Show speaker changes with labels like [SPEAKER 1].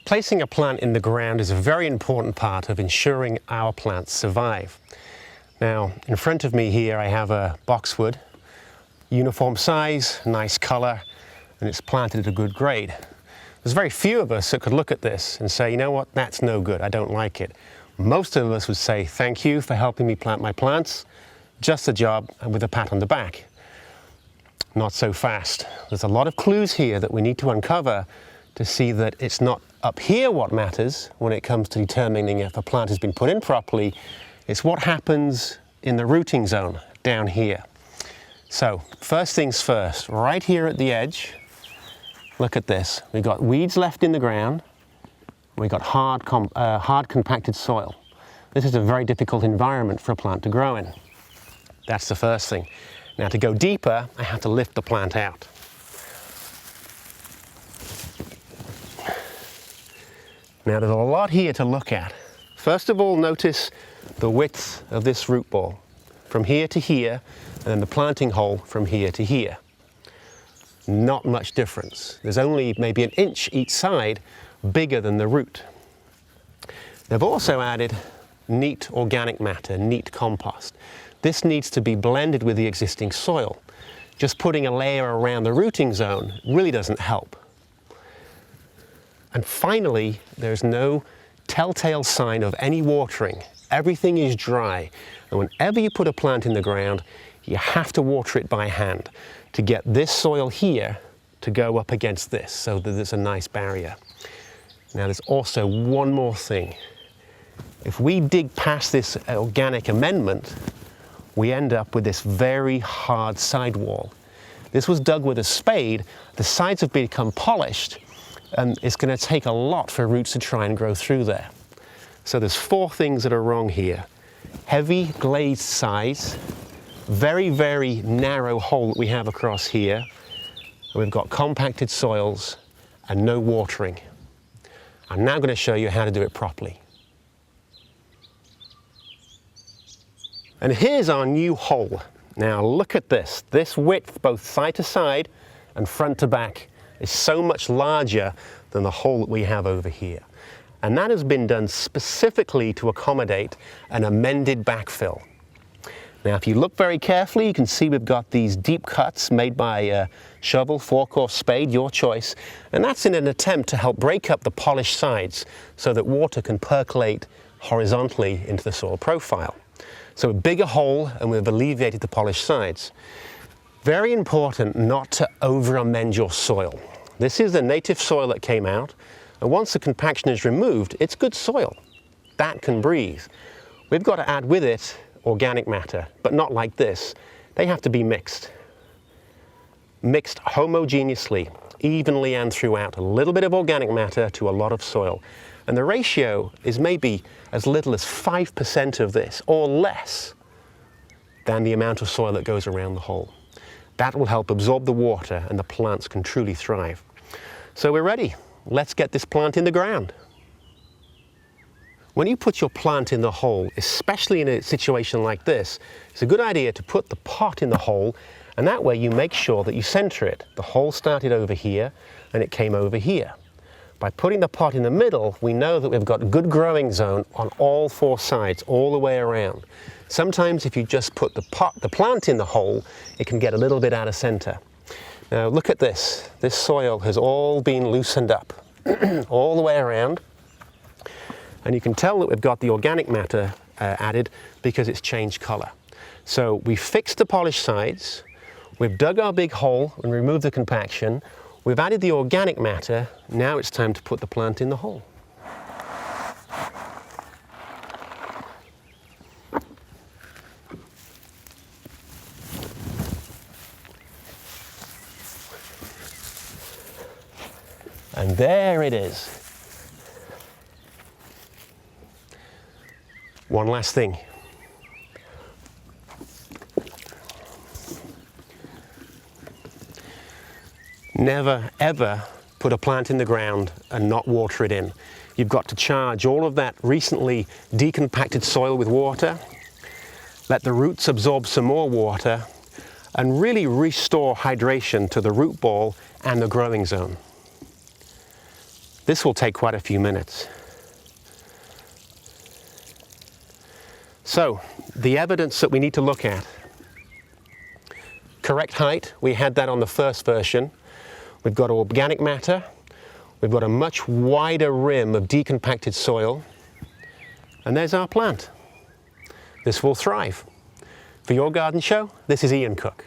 [SPEAKER 1] Placing a plant in the ground is a very important part of ensuring our plants survive. Now, in front of me here I have a boxwood, uniform size, nice color, and it's planted at a good grade. There's very few of us that could look at this and say, you know what, that's no good, I don't like it. Most of us would say, thank you for helping me plant my plants, just a job, and with a pat on the back. Not so fast. There's a lot of clues here that we need to uncover to see that it's not up here what matters when it comes to determining if a plant has been put in properly. It's what happens in the rooting zone down here. So first things first, right here at the edge, look at this. We've got weeds left in the ground. We've got hard compacted soil. This is a very difficult environment for a plant to grow in. That's the first thing. Now to go deeper, I have to lift the plant out. Now there's a lot here to look at. First of all, notice the width of this root ball from here to here, and then the planting hole from here to here. Not much difference. There's only maybe an inch each side bigger than the root. They've also added neat organic matter, neat compost. This needs to be blended with the existing soil. Just putting a layer around the rooting zone really doesn't help. And finally, there's no telltale sign of any watering. Everything is dry. And whenever you put a plant in the ground, you have to water it by hand to get this soil here to go up against this so that there's a nice barrier. Now there's also one more thing. If we dig past this organic amendment, we end up with this very hard sidewall. This was dug with a spade. The sides have become polished, and it's going to take a lot for roots to try and grow through there. So there's four things that are wrong here. Heavy glazed sides, very, very narrow hole that we have across here. And we've got compacted soils and no watering. I'm now going to show you how to do it properly. And here's our new hole. Now look at this. This width, both side to side and front to back, is so much larger than the hole that we have over here. And that has been done specifically to accommodate an amended backfill. Now if you look very carefully, you can see we've got these deep cuts made by a shovel, fork or spade, your choice. And that's in an attempt to help break up the polished sides so that water can percolate horizontally into the soil profile. So a bigger hole, and we've alleviated the polished sides. Very important not to over-amend your soil. This is the native soil that came out, and once the compaction is removed, it's good soil. That can breathe. We've got to add with it organic matter, but not like this. They have to be mixed. Mixed homogeneously, evenly and throughout. A little bit of organic matter to a lot of soil. And the ratio is maybe as little as 5% of this, or less, than the amount of soil that goes around the hole. That will help absorb the water and the plants can truly thrive. So we're ready. Let's get this plant in the ground. When you put your plant in the hole, especially in a situation like this, it's a good idea to put the pot in the hole, and that way you make sure that you center it. The hole started over here and it came over here. By putting the pot in the middle, we know that we've got a good growing zone on all four sides, all the way around. Sometimes if you just put the plant in the hole, it can get a little bit out of center. Now look at this. This soil has all been loosened up all the way around. And you can tell that we've got the organic matter added because it's changed color. So we fixed the polished sides, we've dug our big hole and removed the compaction, we've added the organic matter, now it's time to put the plant in the hole. And there it is. One last thing. Never, ever put a plant in the ground and not water it in. You've got to charge all of that recently decompacted soil with water, let the roots absorb some more water, and really restore hydration to the root ball and the growing zone. This will take quite a few minutes. So, the evidence that we need to look at. Correct height, we had that on the first version. We've got organic matter. We've got a much wider rim of decompacted soil. And there's our plant. This will thrive. For Your Garden Show, this is Ian Cooke.